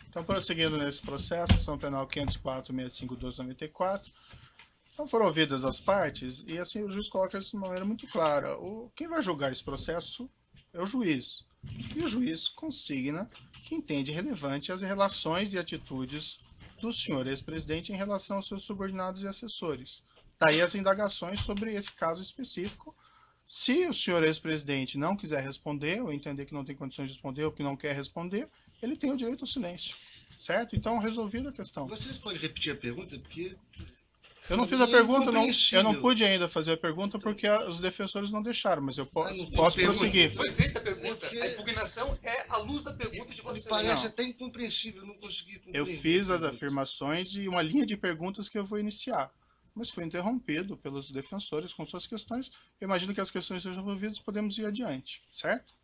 Então, prosseguindo nesse processo, ação penal 504.65.1294, então foram ouvidas as partes e assim o juiz coloca isso de maneira muito clara. Quem vai julgar esse processo é o juiz. E o juiz consigna que entende relevante as relações e atitudes do senhor ex-presidente em relação aos seus subordinados e assessores. Daí as indagações sobre esse caso específico. Se o senhor ex-presidente não quiser responder, ou entender que não tem condições de responder, ou que não quer responder, ele tem o direito ao silêncio. Certo? Então, resolvida a questão. Vocês podem repetir a pergunta? Porque... Eu não fiz a pergunta, eu não pude ainda fazer a pergunta porque os defensores não deixaram, mas eu posso prosseguir. Foi feita a pergunta. A impugnação é à luz da pergunta de vocês. Me parece até incompreensível, eu não consegui compreender. Eu fiz as afirmações e uma linha de perguntas que eu vou iniciar, mas foi interrompido pelos defensores com suas questões. Eu imagino que as questões sejam resolvidas, podemos ir adiante, certo?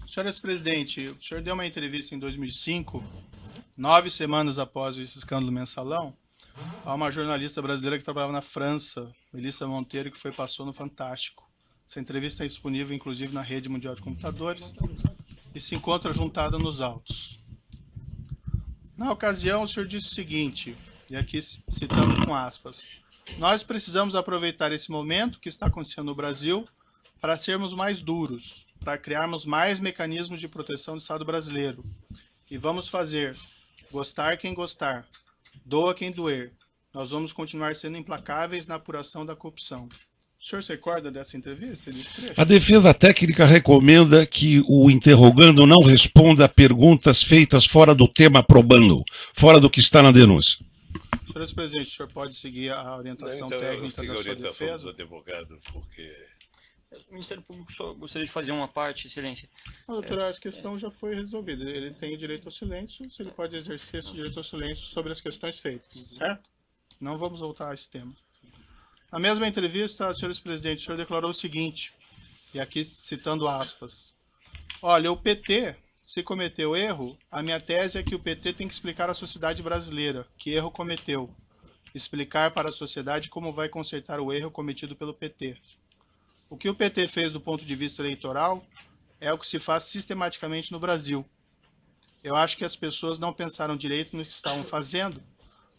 Senhor ex-presidente, o senhor deu uma entrevista em 2005, 9 semanas após esse escândalo mensalão, a uma jornalista brasileira que trabalhava na França, Melissa Monteiro, que passou no Fantástico. Essa entrevista é disponível, inclusive, na rede mundial de computadores e se encontra juntada nos autos. Na ocasião, o senhor disse o seguinte, e aqui citando com aspas, nós precisamos aproveitar esse momento que está acontecendo no Brasil para sermos mais duros, para criarmos mais mecanismos de proteção do Estado brasileiro. E vamos fazer, gostar quem gostar, doa quem doer. Nós vamos continuar sendo implacáveis na apuração da corrupção. O senhor se recorda dessa entrevista, desse trecho? A defesa técnica recomenda que o interrogando não responda a perguntas feitas fora do tema probando, fora do que está na denúncia. Senhor ex-presidente, o senhor pode seguir a orientação técnica da sua defesa? Do advogado, porque... O Ministério Público só gostaria de fazer uma parte, excelência. Doutor, a questão já foi resolvida. Ele tem o direito ao silêncio, se ele pode exercer esse direito ao silêncio sobre as questões feitas, certo? Não vamos voltar a esse tema. Na mesma entrevista, senhor ex-presidente, o senhor declarou o seguinte, e aqui citando aspas, olha, o PT, se cometeu erro, a minha tese é que o PT tem que explicar à sociedade brasileira que erro cometeu, explicar para a sociedade como vai consertar o erro cometido pelo PT. O que o PT fez do ponto de vista eleitoral é o que se faz sistematicamente no Brasil. Eu acho que as pessoas não pensaram direito no que estavam fazendo,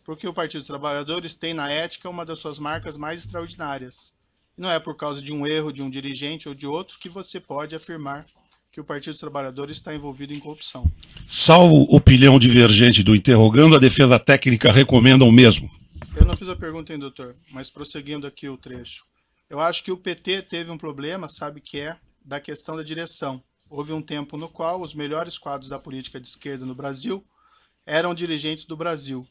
porque o Partido dos Trabalhadores tem na ética uma das suas marcas mais extraordinárias. E não é por causa de um erro de um dirigente ou de outro que você pode afirmar que o Partido dos Trabalhadores está envolvido em corrupção. Salvo opinião divergente do interrogando, a defesa técnica recomenda o mesmo. Eu não fiz a pergunta, hein, doutor, mas prosseguindo aqui o trecho. Eu acho que o PT teve um problema, sabe que é, da questão da direção. Houve um tempo no qual os melhores quadros da política de esquerda no Brasil eram dirigentes do Brasil,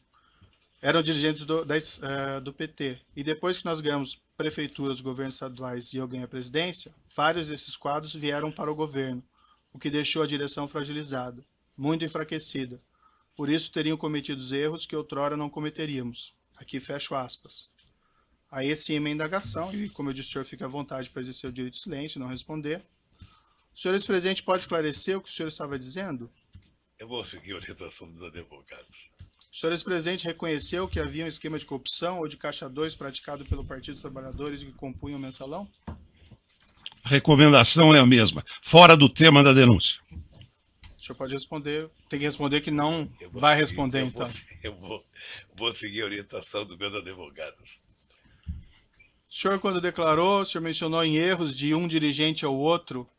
eram dirigentes do PT. E depois que nós ganhamos prefeituras, governos estaduais e eu ganhei a presidência, vários desses quadros vieram para o governo, o que deixou a direção fragilizada, muito enfraquecida. Por isso teriam cometido erros que outrora não cometeríamos. Aqui fecho aspas. Aí sim, uma indagação, e como eu disse, o senhor fica à vontade para exercer o direito de silêncio e não responder. O senhor ex-presidente pode esclarecer o que o senhor estava dizendo? Eu vou seguir a orientação dos advogados. O senhor ex-presidente reconheceu que havia um esquema de corrupção ou de caixa 2 praticado pelo Partido dos Trabalhadores que compunha o mensalão? A recomendação é a mesma, fora do tema da denúncia. O senhor pode responder, tem que responder que não vai responder, então. Eu vou seguir a orientação dos meus advogados. O senhor, quando declarou, o senhor mencionou em erros de um dirigente ou outro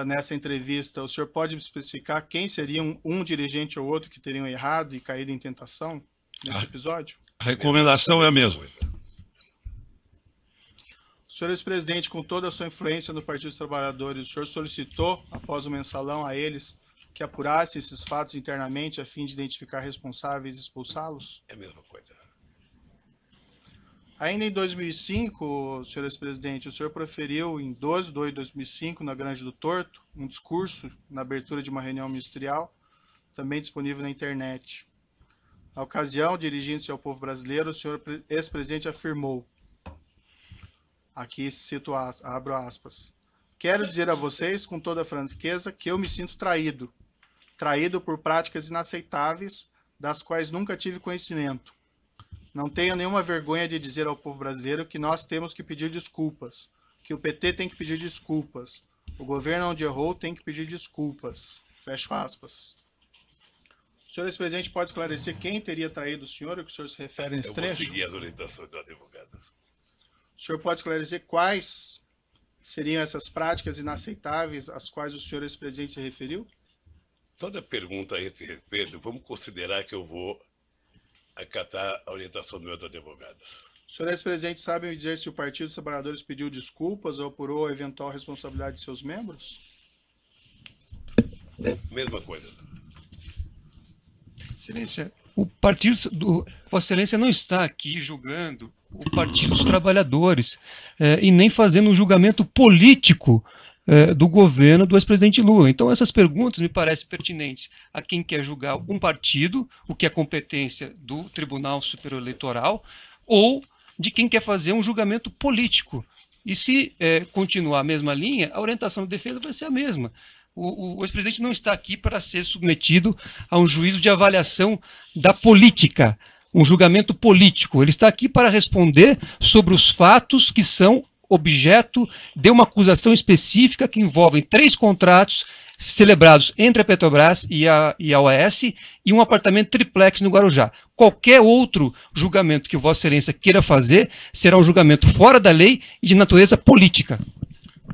nessa entrevista. O senhor pode especificar quem seria um dirigente ou outro que teriam errado e caído em tentação nesse episódio? A recomendação é a mesma. O senhor ex-presidente, com toda a sua influência no Partido dos Trabalhadores, o senhor solicitou, após o mensalão, a eles que apurassem esses fatos internamente a fim de identificar responsáveis e expulsá-los? É a mesma coisa. Ainda em 2005, senhor ex-presidente, o senhor proferiu em 12 de 2 de 2005, na Grande do Torto, um discurso na abertura de uma reunião ministerial, também disponível na internet. Na ocasião, dirigindo-se ao povo brasileiro, o senhor ex-presidente afirmou, aqui cito, abro aspas, quero dizer a vocês com toda a franqueza que eu me sinto traído, traído por práticas inaceitáveis, das quais nunca tive conhecimento. Não tenho nenhuma vergonha de dizer ao povo brasileiro que nós temos que pedir desculpas, que o PT tem que pedir desculpas. O governo onde errou tem que pedir desculpas. Fecho aspas. O senhor ex-presidente pode esclarecer quem teria traído o senhor, o que o senhor se refere nesse Eu vou trecho? seguir as orientações do advogado. O senhor pode esclarecer quais seriam essas práticas inaceitáveis às quais o senhor ex-presidente se referiu? Toda pergunta a esse respeito, vamos considerar que eu vou acatar a orientação dos meus advogados. O senhor ex-presidente sabe me dizer se o Partido dos Trabalhadores pediu desculpas ou apurou a eventual responsabilidade de seus membros? Mesma coisa. Excelência, o partido do Vossa Excelência não está aqui julgando o Partido dos Trabalhadores e nem fazendo um julgamento político do governo do ex-presidente Lula. Então essas perguntas me parecem pertinentes a quem quer julgar um partido, o que é competência do Tribunal Superior Eleitoral, ou de quem quer fazer um julgamento político. E se continuar a mesma linha, a orientação da defesa vai ser a mesma. O ex-presidente não está aqui para ser submetido a um juízo de avaliação da política, um julgamento político. Ele está aqui para responder sobre os fatos que são objeto de uma acusação específica que envolvem 3 contratos celebrados entre a Petrobras e a OAS e um apartamento triplex no Guarujá. Qualquer outro julgamento que Vossa Excelência queira fazer será um julgamento fora da lei e de natureza política.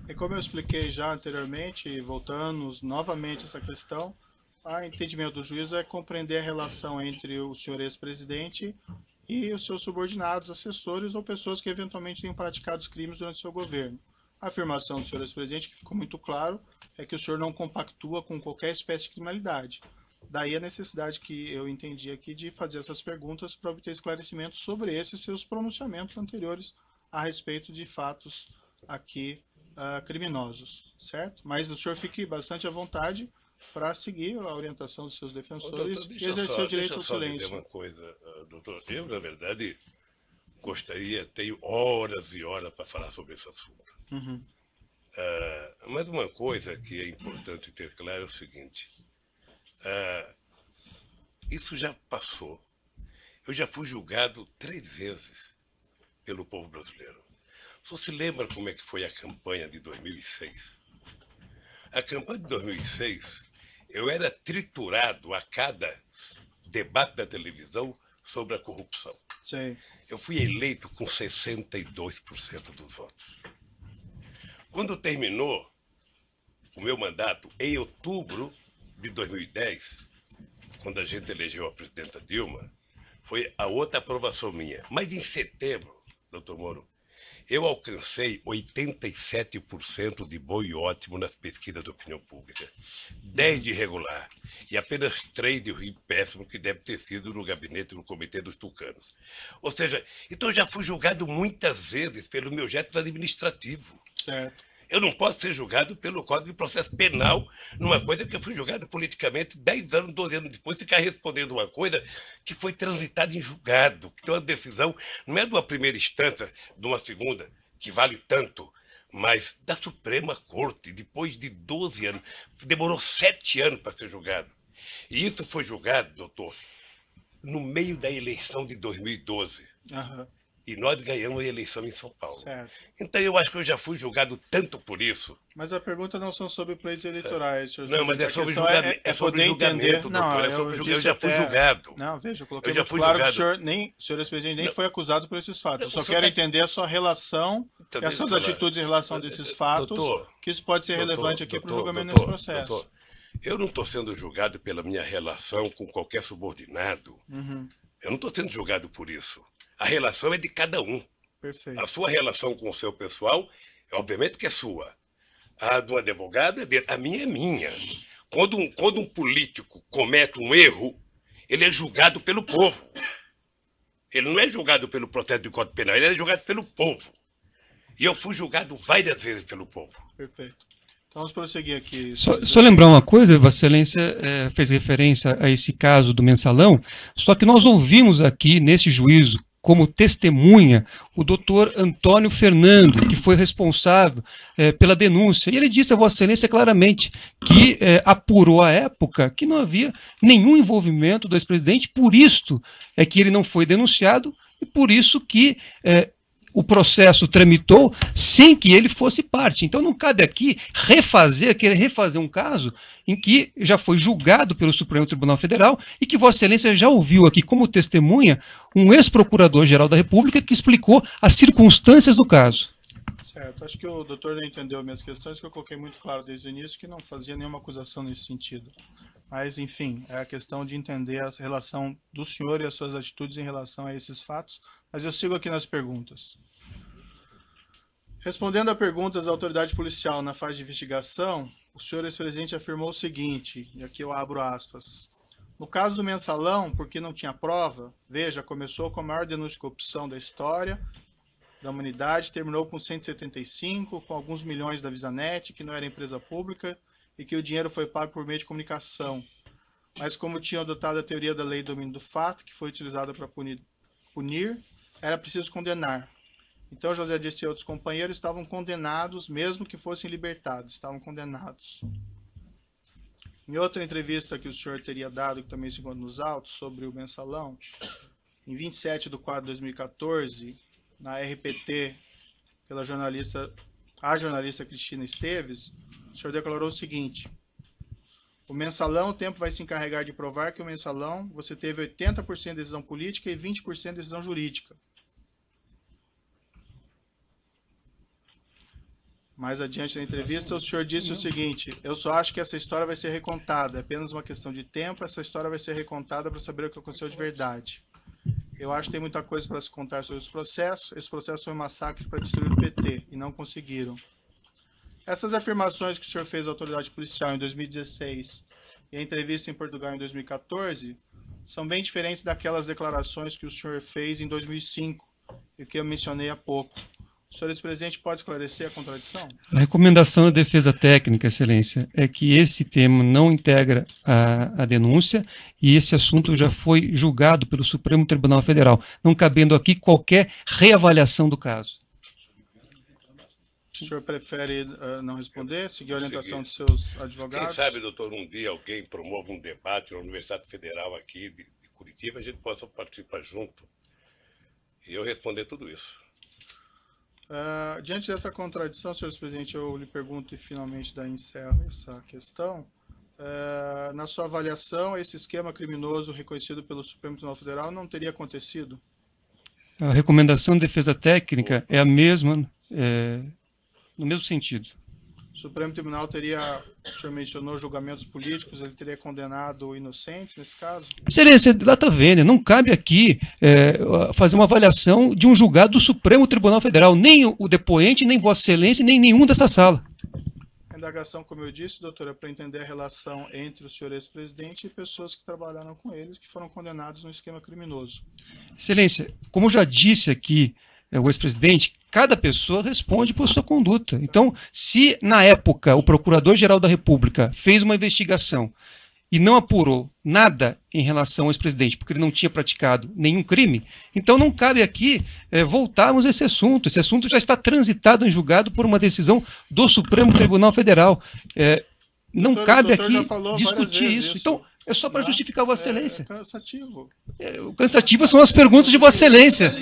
E como eu expliquei já anteriormente, e voltando novamente a essa questão, o entendimento do juízo é compreender a relação entre o senhor ex-presidente e os seus subordinados, assessores ou pessoas que eventualmente tenham praticado os crimes durante o seu governo. A afirmação do senhor ex-presidente, que ficou muito claro, é que o senhor não compactua com qualquer espécie de criminalidade. Daí a necessidade que eu entendi aqui de fazer essas perguntas para obter esclarecimentos sobre esses seus pronunciamentos anteriores a respeito de fatos aqui criminosos, certo? Mas o senhor fique bastante à vontade para seguir a orientação dos seus defensores e exercer o direito ao silêncio. Deixa eu só dizer uma coisa, doutor. Eu, na verdade, tenho horas e horas para falar sobre esse assunto. Uhum. Mas uma coisa que é importante ter claro é o seguinte. Isso já passou. Eu já fui julgado 3 vezes pelo povo brasileiro. Você se lembra como é que foi a campanha de 2006? A campanha de 2006, eu era triturado a cada debate da televisão sobre a corrupção. Sim. Eu fui eleito com 62% dos votos. Quando terminou o meu mandato, em outubro de 2010, quando a gente elegeu a presidenta Dilma, foi a outra aprovação minha. Mas em setembro, doutor Moro, eu alcancei 87% de bom e ótimo nas pesquisas de opinião pública, 10 de regular e apenas 3 de ruim péssimo, que deve ter sido no gabinete do Comitê dos Tucanos. Ou seja, então eu já fui julgado muitas vezes pelo meu jeito administrativo. Certo. Eu não posso ser julgado pelo Código de Processo Penal numa coisa que eu fui julgado politicamente 10 anos, 12 anos depois, ficar respondendo uma coisa que foi transitada em julgado, que tem uma decisão, não é de uma primeira instância, de uma segunda, que vale tanto, mas da Suprema Corte, depois de 12 anos. Demorou 7 anos para ser julgado. E isso foi julgado, doutor, no meio da eleição de 2012. Uhum. E nós ganhamos a eleição em São Paulo. Certo. Então eu acho que eu já fui julgado tanto por isso. Mas a pergunta não são sobre pleitos eleitorais, senhor Não, mas é A sobre questão julgamento, é sobre poder julgamento, entender. doutor. Não, É sobre eu eu já fui até- julgado. Não, veja, eu coloquei Eu já muito fui claro que julgado. o senhor ex-presidente nem Não. foi acusado por esses fatos. Não, Eu só o senhor quero tá- entender a sua relação Então, e as deixa suas eu falar. atitudes em relação desses fatos, Doutor, que isso pode ser doutor, relevante aqui para o doutor, julgamento doutor, nesse processo. doutor, eu não estou sendo julgado pela minha relação com qualquer subordinado. Uhum, Eu não estou sendo julgado por isso. A relação é de cada um. perfeito. A sua relação com o seu pessoal, obviamente que é sua. A do advogado é dele. A minha é minha. Quando um político comete um erro, ele é julgado pelo povo. Ele não é julgado pelo processo de Código Penal, ele é julgado pelo povo. E eu fui julgado várias vezes pelo povo. Perfeito. Então vamos prosseguir aqui. Só lembrar uma coisa, Vossa Excelência fez referência a esse caso do mensalão, só que nós ouvimos aqui nesse juízo como testemunha o doutor Antônio Fernando, que foi responsável pela denúncia. E ele disse a Vossa Excelência claramente que apurou à época que não havia nenhum envolvimento do ex-presidente, por isto é que ele não foi denunciado e por isso que o processo tramitou sem que ele fosse parte. Então não cabe aqui querer refazer um caso em que já foi julgado pelo Supremo Tribunal Federal e que Vossa Excelência já ouviu aqui como testemunha um ex-procurador-geral da República que explicou as circunstâncias do caso. Certo, acho que o doutor não entendeu minhas questões, que eu coloquei muito claro desde o início que não fazia nenhuma acusação nesse sentido. Mas, enfim, é a questão de entender a relação do senhor e as suas atitudes em relação a esses fatos. Mas eu sigo aqui nas perguntas. Respondendo a perguntas da autoridade policial na fase de investigação, o senhor ex-presidente afirmou o seguinte, e aqui eu abro aspas. No caso do mensalão, porque não tinha prova, veja, começou com a maior denúncia de corrupção da história da humanidade, terminou com 175, com alguns milhões da Visanet, que não era empresa pública, e que o dinheiro foi pago por meio de comunicação. Mas como tinham adotado a teoria da lei do domínio do fato, que foi utilizada para punir, era preciso condenar. Então José Dirceu e outros companheiros estavam condenados, mesmo que fossem libertados, estavam condenados. Em outra entrevista que o senhor teria dado, que também se encontra nos autos, sobre o mensalão, em 27/4/2014, na RPT, pela jornalista Cristina Esteves, o senhor declarou o seguinte: o mensalão, o tempo vai se encarregar de provar que o mensalão você teve 80% de decisão política e 20% de decisão jurídica. Mais adiante na entrevista, o senhor disse o seguinte: eu só acho que essa história vai ser recontada, é apenas uma questão de tempo, essa história vai ser recontada para saber o que aconteceu de verdade. Eu acho que tem muita coisa para se contar sobre os processos. Esse processo foi um massacre para destruir o PT, e não conseguiram. Essas afirmações que o senhor fez à autoridade policial em 2016 e a entrevista em Portugal em 2014 são bem diferentes daquelas declarações que o senhor fez em 2005 e que eu mencionei há pouco. O senhor ex-presidente pode esclarecer a contradição? A recomendação da defesa técnica, Excelência, é que esse tema não integra a denúncia e esse assunto já foi julgado pelo Supremo Tribunal Federal, não cabendo aqui qualquer reavaliação do caso. O senhor prefere não responder, seguir a orientação dos seus advogados? Quem sabe, doutor, um dia alguém promova um debate na Universidade Federal aqui de Curitiba, a gente possa participar junto e eu responder tudo isso. Diante dessa contradição, senhor presidente, eu lhe pergunto e finalmente daí encerro essa questão. Na sua avaliação, esse esquema criminoso reconhecido pelo Supremo Tribunal Federal não teria acontecido? A recomendação de defesa técnica é a mesma, no mesmo sentido. O Supremo Tribunal teria, o senhor mencionou julgamentos políticos, ele teria condenado inocentes nesse caso? Excelência, lá está vendo, não cabe aqui fazer uma avaliação de um julgado do Supremo Tribunal Federal, nem o depoente, nem Vossa Excelência, nem nenhum dessa sala. A indagação, como eu disse, doutora, é para entender a relação entre o senhor ex-presidente e pessoas que trabalharam com eles, que foram condenados no esquema criminoso. Excelência, como eu já disse aqui, o ex-presidente, cada pessoa responde por sua conduta. Então, se na época o Procurador-Geral da República fez uma investigação e não apurou nada em relação ao ex-presidente, porque ele não tinha praticado nenhum crime, então não cabe aqui voltarmos a esse assunto. Esse assunto já está transitado em julgado por uma decisão do Supremo Tribunal Federal. Não cabe aqui discutir isso. Então, é só para justificar Vossa Excelência. É cansativo. Cansativas são as perguntas de Vossa Excelência.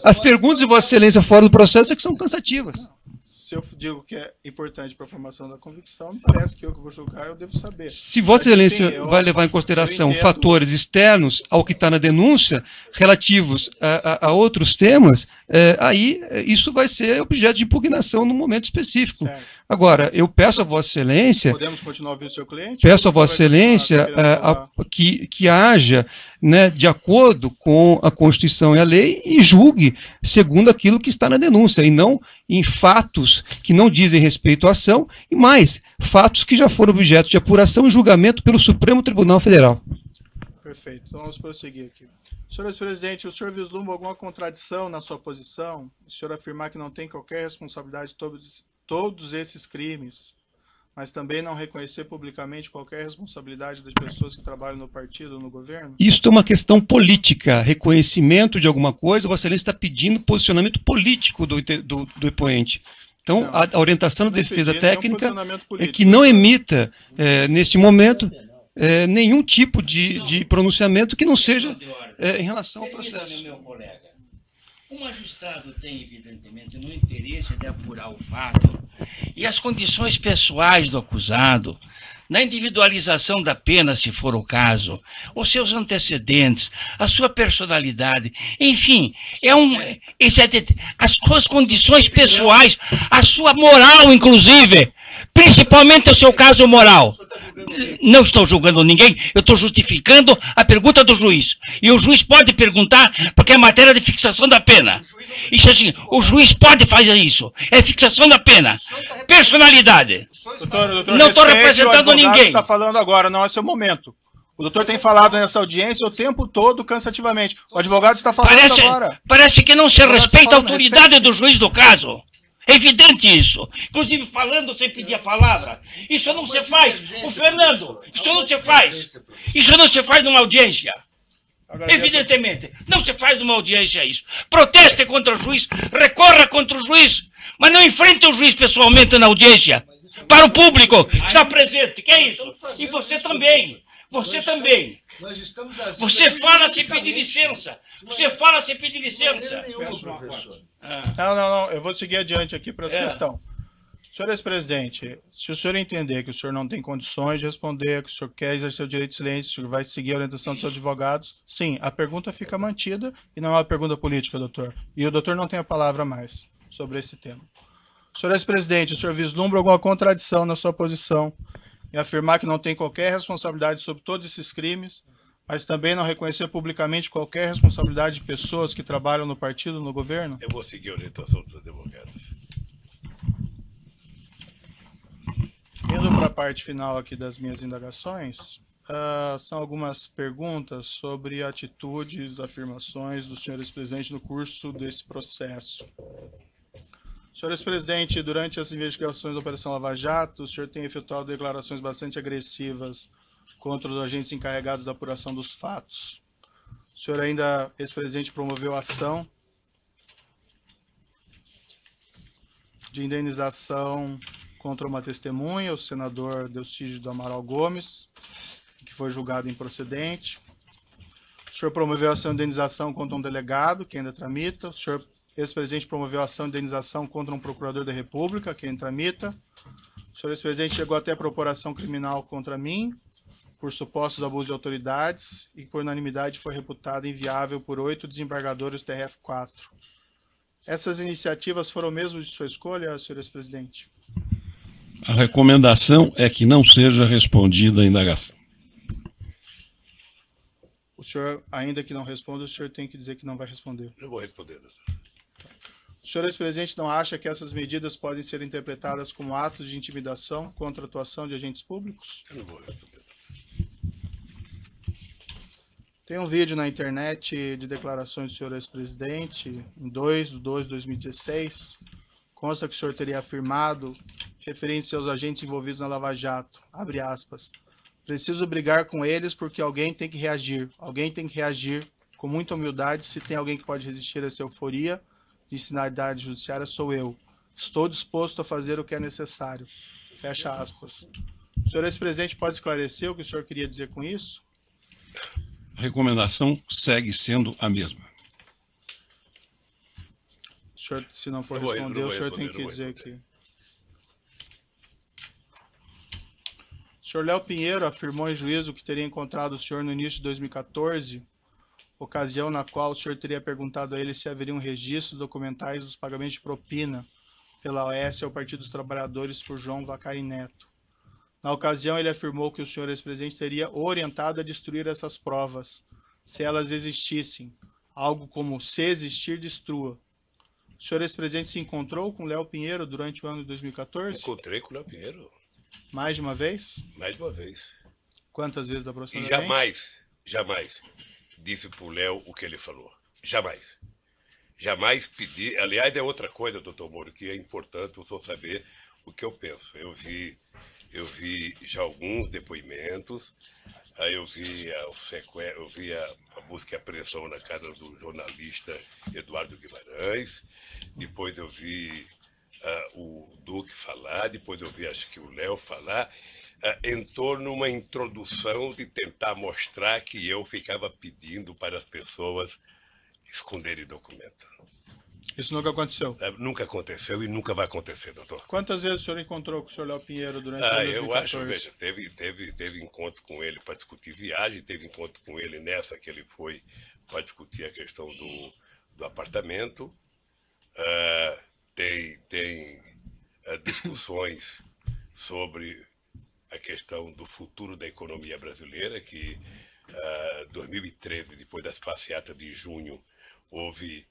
As perguntas de Vossa Excelência fora do processo é que são cansativas. Se eu digo que é importante para a formação da convicção, me parece que eu que vou julgar, eu devo saber. Se Vossa Excelência vai levar em consideração fatores externos ao que está na denúncia, relativos a outros temas, aí isso vai ser objeto de impugnação num momento específico. Certo. Agora, eu peço a Vossa Excelência... Podemos continuar ouvindo o seu cliente? Peço a Vossa Excelência que haja, né, de acordo com a Constituição e a lei e julgue segundo aquilo que está na denúncia, e não em fatos que não dizem respeito à ação, e mais, fatos que já foram objeto de apuração e julgamento pelo Supremo Tribunal Federal. Perfeito. Então vamos prosseguir aqui. Senhor ex-presidente, o senhor vislumbra alguma contradição na sua posição? O senhor afirmar que não tem qualquer responsabilidade de todos esses crimes, mas também não reconhecer publicamente qualquer responsabilidade das pessoas que trabalham no partido ou no governo? Isso é uma questão política, reconhecimento de alguma coisa. Vossa Excelência está pedindo posicionamento político do depoente. Então, não, a orientação da defesa técnica é que não emita, neste momento, nenhum tipo de pronunciamento que não seja em relação ao processo. O magistrado tem, evidentemente, no interesse de apurar o fato e as condições pessoais do acusado, na individualização da pena, se for o caso, os seus antecedentes, a sua personalidade, enfim, as suas condições pessoais, a sua moral, inclusive, principalmente o seu caso moral. Não estou julgando ninguém, eu estou justificando a pergunta do juiz. E o juiz pode perguntar, porque é matéria de fixação da pena. Isso assim, o juiz pode fazer isso. É fixação da pena. Personalidade. Doutor, Não estou representando ninguém. Está falando agora, não é seu momento. O doutor tem falado nessa audiência o tempo todo cansativamente. O advogado está falando agora. Parece que não se respeita a autoridade do juiz do caso. É evidente isso. Inclusive falando sem pedir a palavra. Isso não se faz. O Fernando, isso não se faz. Isso não se faz numa audiência. Evidentemente. Não se faz numa audiência isso. Proteste contra o juiz, recorra contra o juiz, mas não enfrente o juiz pessoalmente na audiência. Para o público que está presente. Que é isso? E você também. Você também. Você fala sem pedir licença. Você fala sem pedir licença. Não. Eu vou seguir adiante aqui para essa questão. Senhor ex-presidente, se o senhor entender que o senhor não tem condições de responder, que o senhor quer exercer o direito de silêncio, o senhor vai seguir a orientação dos seus advogados, sim, a pergunta fica mantida e não é uma pergunta política, doutor. E o doutor não tem a palavra mais sobre esse tema. Senhor ex-presidente, o senhor vislumbra alguma contradição na sua posição em afirmar que não tem qualquer responsabilidade sobre todos esses crimes, mas também não reconhecer publicamente qualquer responsabilidade de pessoas que trabalham no partido, no governo? Eu vou seguir a orientação dos advogados. Indo para a parte final aqui das minhas indagações, são algumas perguntas sobre atitudes, afirmações do senhor ex-presidente no curso desse processo. Senhor ex-presidente, durante as investigações da Operação Lava Jato, o senhor tem efetuado declarações bastante agressivas contra os agentes encarregados da apuração dos fatos. O senhor ainda, ex-presidente, promoveu ação de indenização contra uma testemunha, o senador Delcídio do Amaral Gomes, que foi julgado improcedente. O senhor promoveu ação de indenização contra um delegado, que ainda tramita. O senhor, ex-presidente, promoveu ação de indenização contra um procurador da República, que ainda tramita. O senhor, ex-presidente, chegou até a propor ação criminal contra mim, por supostos abusos de autoridades, e por unanimidade foi reputada inviável por 8 desembargadores do TRF4. Essas iniciativas foram mesmo de sua escolha, senhor ex-presidente? A recomendação é que não seja respondida a indagação. O senhor, ainda que não responda, o senhor tem que dizer que não vai responder. Eu vou responder, doutor. O senhor, ex-presidente, não acha que essas medidas podem ser interpretadas como atos de intimidação contra a atuação de agentes públicos? Eu não vou responder. Tem um vídeo na internet de declarações do senhor ex-presidente, em 2/2/2016, consta que o senhor teria afirmado, referente aos agentes envolvidos na Lava Jato, abre aspas, preciso brigar com eles porque alguém tem que reagir. Alguém tem que reagir com muita humildade. Se tem alguém que pode resistir a essa euforia de sinalidade judiciária, sou eu. Estou disposto a fazer o que é necessário. Fecha aspas. O senhor ex-presidente pode esclarecer o que o senhor queria dizer com isso? A recomendação segue sendo a mesma. O senhor, se não for responder, o senhor tem que dizer que... O senhor Léo Pinheiro afirmou em juízo que teria encontrado o senhor no início de 2014, ocasião na qual o senhor teria perguntado a ele se haveria um registro documentais dos pagamentos de propina pela OAS ao Partido dos Trabalhadores por João Vacari Neto. Na ocasião, ele afirmou que o senhor ex-presidente teria orientado a destruir essas provas, se elas existissem, algo como se existir, destrua. O senhor ex-presidente se encontrou com Léo Pinheiro durante o ano de 2014? Encontrei com o Léo Pinheiro. Mais de uma vez? Mais de uma vez. Quantas vezes E aproximadamente? jamais disse pro Léo o que ele falou. Jamais. Jamais pedi. Aliás, é outra coisa, doutor Moro, que é importante o senhor saber o que eu penso. Eu vi já alguns depoimentos, aí eu vi a busca e apreensão na casa do jornalista Eduardo Guimarães, depois eu vi o Duque falar, depois eu vi acho que o Léo falar, em torno de uma introdução de tentar mostrar que eu ficava pedindo para as pessoas esconderem documento. Isso nunca aconteceu. Nunca aconteceu e nunca vai acontecer, doutor. Quantas vezes o senhor encontrou com o senhor Léo Pinheiro durante o Ah, ano de eu acho, 2014? veja, teve encontro com ele para discutir viagem, teve encontro com ele nessa que ele foi para discutir a questão do apartamento. Tem discussões sobre a questão do futuro da economia brasileira, que 2013, depois das passeatas de junho, houve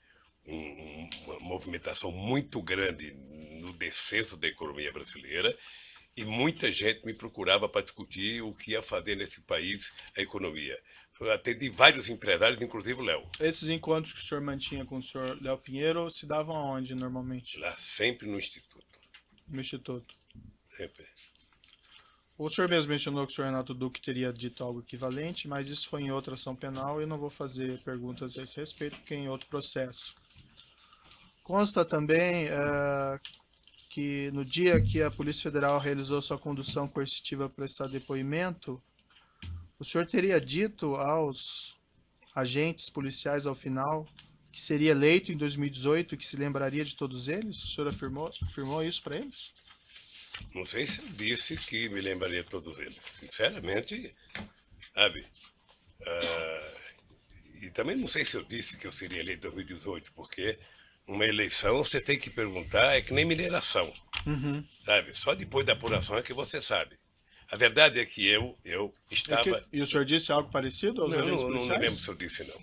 uma movimentação muito grande no descenso da economia brasileira e muita gente me procurava para discutir o que ia fazer nesse país a economia. Eu atendi vários empresários, inclusive o Léo. Esses encontros que o senhor mantinha com o senhor Léo Pinheiro se davam aonde normalmente? Lá, sempre no Instituto. No Instituto. Sempre. O senhor mesmo mencionou que o senhor Renato Duque teria dito algo equivalente, mas isso foi em outra ação penal e eu não vou fazer perguntas a esse respeito, porque é em outro processo. Consta também que no dia que a Polícia Federal realizou sua condução coercitiva para prestar depoimento, o senhor teria dito aos agentes policiais ao final que seria eleito em 2018 e que se lembraria de todos eles? O senhor afirmou isso para eles? Não sei se eu disse que me lembraria de todos eles. Sinceramente, sabe? E também não sei se eu disse que eu seria eleito em 2018, porque uma eleição você tem que perguntar, é que nem mineração. Sabe? Só depois da apuração é que você sabe. A verdade é que eu estava... E o senhor disse algo parecido aos agentes Não policiais? lembro se eu disse, não.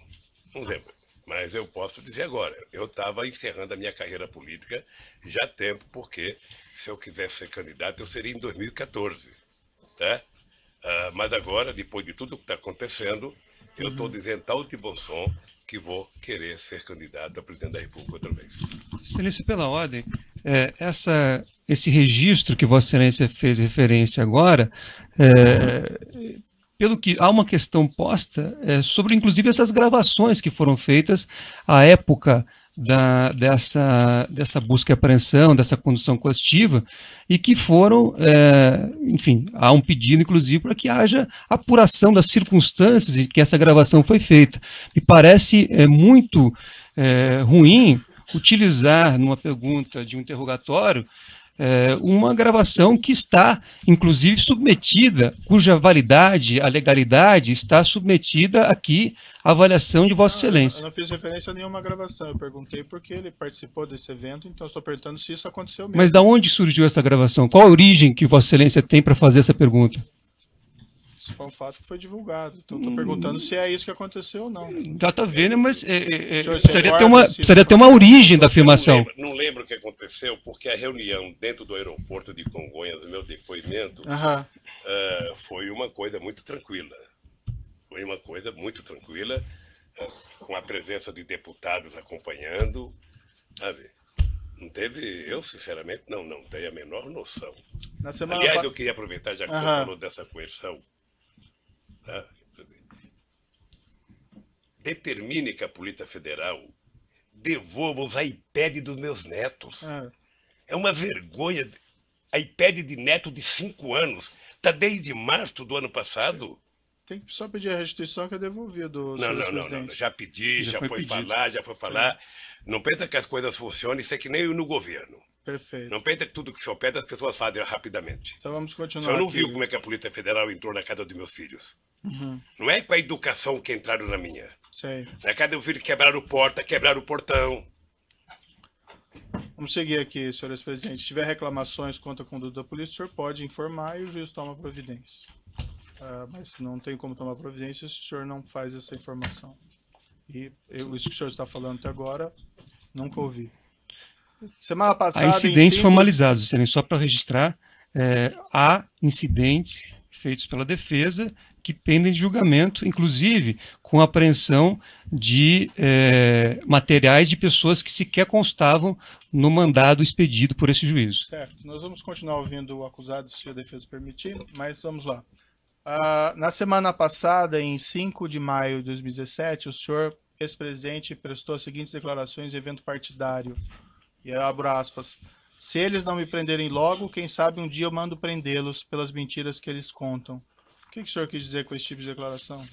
Não lembro. Mas eu posso dizer agora. Eu estava encerrando a minha carreira política já há tempo, porque se eu quisesse ser candidato, eu seria em 2014. Tá? Mas agora, depois de tudo que está acontecendo, eu estou dizendo tal de bom som que vou querer ser candidato a presidente da República outra vez. Excelência, pela ordem, esse registro que Vossa Excelência fez referência agora, pelo que há uma questão posta sobre, inclusive, essas gravações que foram feitas à época dessa busca e apreensão, dessa condução coercitiva, e que foram, enfim, há um pedido, inclusive, para que haja apuração das circunstâncias em que essa gravação foi feita. Me parece muito ruim utilizar, numa pergunta de um interrogatório, uma gravação que está, inclusive, submetida, cuja validade, a legalidade, está submetida aqui à avaliação de Vossa Excelência. Eu não fiz referência a nenhuma gravação, eu perguntei porque ele participou desse evento, então estou perguntando se isso aconteceu mesmo. Mas de onde surgiu essa gravação? Qual a origem que Vossa Excelência tem para fazer essa pergunta? Isso foi um fato que foi divulgado, então estou perguntando se é isso que aconteceu ou não. Já está vendo, mas senhor precisaria ter uma origem da afirmação. Não lembro o que aconteceu, porque a reunião dentro do aeroporto de Congonhas, o meu depoimento, foi uma coisa muito tranquila. Foi uma coisa muito tranquila, com a presença de deputados acompanhando, sabe? Não teve, eu sinceramente não tenho a menor noção. Aliás, eu queria aproveitar, já que você falou dessa coerção, tá? Determine que a Polícia Federal devolva os iPads dos meus netos. É uma vergonha. iPad de neto de 5 anos. Está desde março do ano passado. Tem que só pedir a restituição que é devolvido. Não. Já pedi, já foi falar. Não pensa que as coisas funcionam, isso é que nem no governo. Perfeito. Não pensa que tudo que se pede as pessoas fazem rapidamente. Então vamos continuar. O senhor não aqui. viu como é que a Polícia Federal entrou na casa dos meus filhos? Não é com a educação que entraram na minha. Sei. Na casa do filho quebraram porta, quebraram o portão. Vamos seguir aqui, senhores presidentes. Se tiver reclamações contra a conduta da polícia, o senhor pode informar e o juiz toma providência. Mas não tem como tomar providência se o senhor não faz essa informação. E isso que o senhor está falando até agora, nunca ouvi. Semana passada... Há incidentes formalizados, Excelência, só para registrar, há incidentes feitos pela defesa que pendem de julgamento, inclusive com apreensão de materiais de pessoas que sequer constavam no mandado expedido por esse juízo. Certo. Nós vamos continuar ouvindo o acusado, se a defesa permitir, mas vamos lá. Na semana passada, em 5 de maio de 2017, o senhor, ex-presidente, prestou as seguintes declarações em evento partidário. E eu abro aspas. Se eles não me prenderem logo, quem sabe um dia eu mando prendê-los pelas mentiras que eles contam. O que o senhor quis dizer com esse tipo de declaração?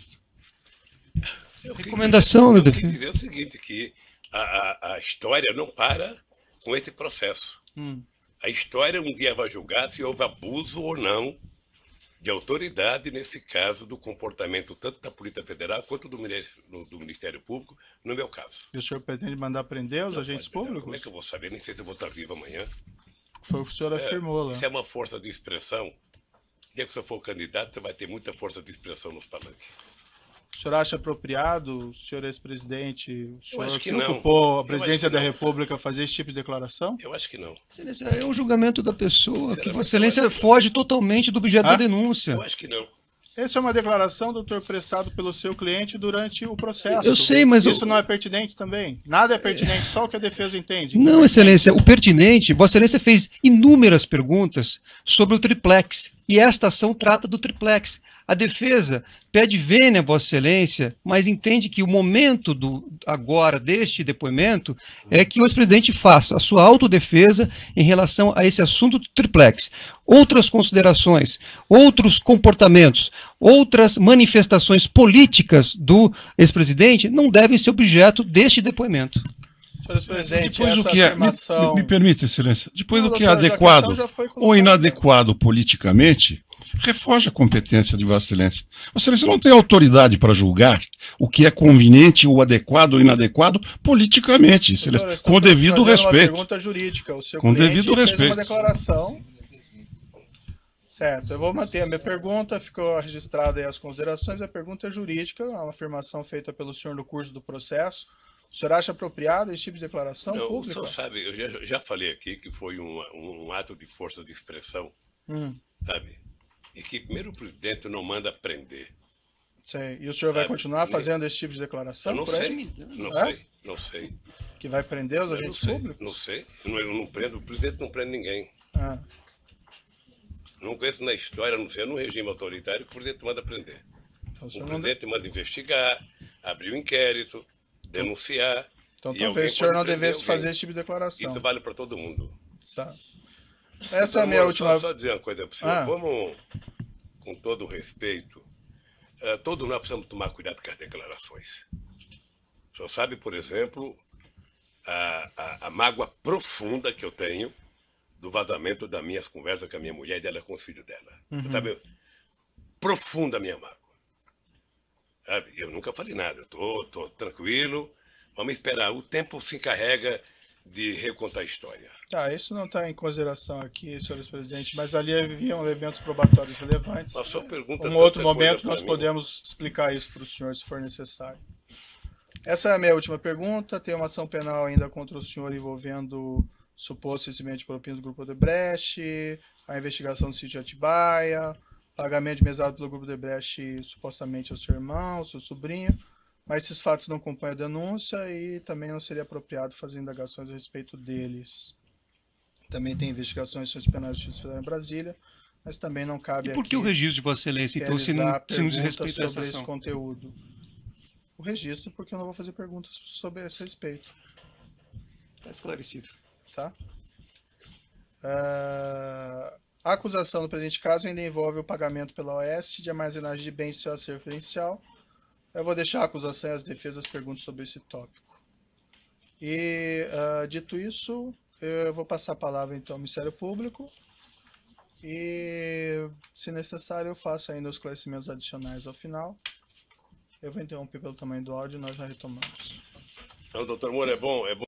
Recomendação da defesa. Eu quis dizer o seguinte, que a história não para com esse processo. A história um dia vai julgar se houve abuso ou não de autoridade, nesse caso, do comportamento tanto da Polícia Federal quanto do Ministério Público, no meu caso. E o senhor pretende mandar prender os Não agentes pode, públicos? Como é que eu vou saber? Nem sei se eu vou estar vivo amanhã. Foi o que o senhor afirmou lá. Isso é uma força de expressão. O dia que você for candidato, você vai ter muita força de expressão nos palanques. O senhor acha apropriado, o senhor ex-presidente, o senhor acho que que não. ocupou a Eu presidência acho que da não. República fazer esse tipo de declaração? Eu acho que não. Excelência, é um julgamento da pessoa, que Sinceramente, Vossa Excelência eu acho que foge totalmente do objeto da denúncia. Eu acho que não. Essa é uma declaração, doutor, prestado pelo seu cliente durante o processo. Eu sei, mas isso não é pertinente também? Nada é pertinente, só o que a defesa entende. Não, Excelência, o pertinente, Vossa Excelência fez inúmeras perguntas sobre o triplex, e esta ação trata do triplex. A defesa pede vênia, Vossa Excelência, mas entende que o momento agora deste depoimento é que o ex-presidente faça a sua autodefesa em relação a esse assunto do triplex. Outras considerações, outros comportamentos, outras manifestações políticas do ex-presidente não devem ser objeto deste depoimento. Senhor ex-presidente, Depois essa do que é, afirmação... me permite, Excelência, depois Não, do que é doutor, já a adequado questão já foi ou colocada. inadequado politicamente, refoge a competência de Vossa Excelência. Vossa Excelência não tem autoridade para julgar o que é conveniente ou adequado ou inadequado politicamente, Excelência, Doutor, com o estamos devido fazendo respeito. Uma pergunta jurídica. O seu Com cliente devido fez respeito. uma declaração. Certo, eu vou manter a minha pergunta, ficou registrada aí as considerações. A pergunta é jurídica, é uma afirmação feita pelo senhor no curso do processo. O senhor acha apropriado esse tipo de declaração Não, o pública? senhor sabe, eu já falei aqui que foi um ato de força de expressão, sabe? E que primeiro o presidente não manda prender. Sei. E o senhor vai Sabe, continuar fazendo esse tipo de declaração? Eu não por aí? sei, não É? sei, não sei. Que vai prender os Eu não agentes sei, públicos? não sei. Eu não prendo, o presidente não prende ninguém. Ah, Não conheço na história, não sei, no regime autoritário, que o presidente manda prender. então o O senhor não... presidente manda investigar, abrir um inquérito, denunciar. Então e talvez alguém o senhor pode não prender devesse alguém. fazer esse tipo de declaração. Isso vale para todo mundo. Tá. Essa é a minha Então, última... Só dizer uma coisa para o senhor. Ah. Vamos, com todo o respeito, todos nós precisamos tomar cuidado com as declarações. O senhor sabe, por exemplo, a mágoa profunda que eu tenho do vazamento das minhas conversas com a minha mulher e dela com o filho dela. Sabe? Profunda a minha mágoa. Sabe? Eu nunca falei nada, eu tô tranquilo. Vamos esperar. O tempo se encarrega de recontar a história. Tá, isso não está em consideração aqui, senhores presidente, mas ali haviam elementos probatórios relevantes. Mas só pergunta Um outro tanta coisa momento pra nós mim. podemos explicar isso para o senhor, se for necessário. Essa é a minha última pergunta. Tem uma ação penal ainda contra o senhor envolvendo suposto recebimento de propina do Grupo Odebrecht, a investigação do sítio Atibaia, pagamento de mesada pelo Grupo Odebrecht supostamente ao seu irmão, ao seu sobrinho, mas esses fatos não compõem a denúncia e também não seria apropriado fazer indagações a respeito deles. Também tem investigações em ações penais de Justiça Federal em Brasília, mas também não cabe E por que aqui o registro de Vossa Excelência, então, se não realizar diz perguntas respeito a essa sobre esse ação? conteúdo. O registro, porque eu não vou fazer perguntas sobre esse respeito, Está esclarecido. tá? A acusação no presente caso ainda envolve o pagamento pela OAS de armazenagem de bens sem acervo referencial. Eu vou deixar a acusação e as defesas perguntas sobre esse tópico. E, dito isso, eu vou passar a palavra então ao Ministério Público e, se necessário, eu faço ainda os esclarecimentos adicionais ao final. Eu vou interromper pelo tamanho do áudio e nós já retomamos. Então, doutor Moura, é bom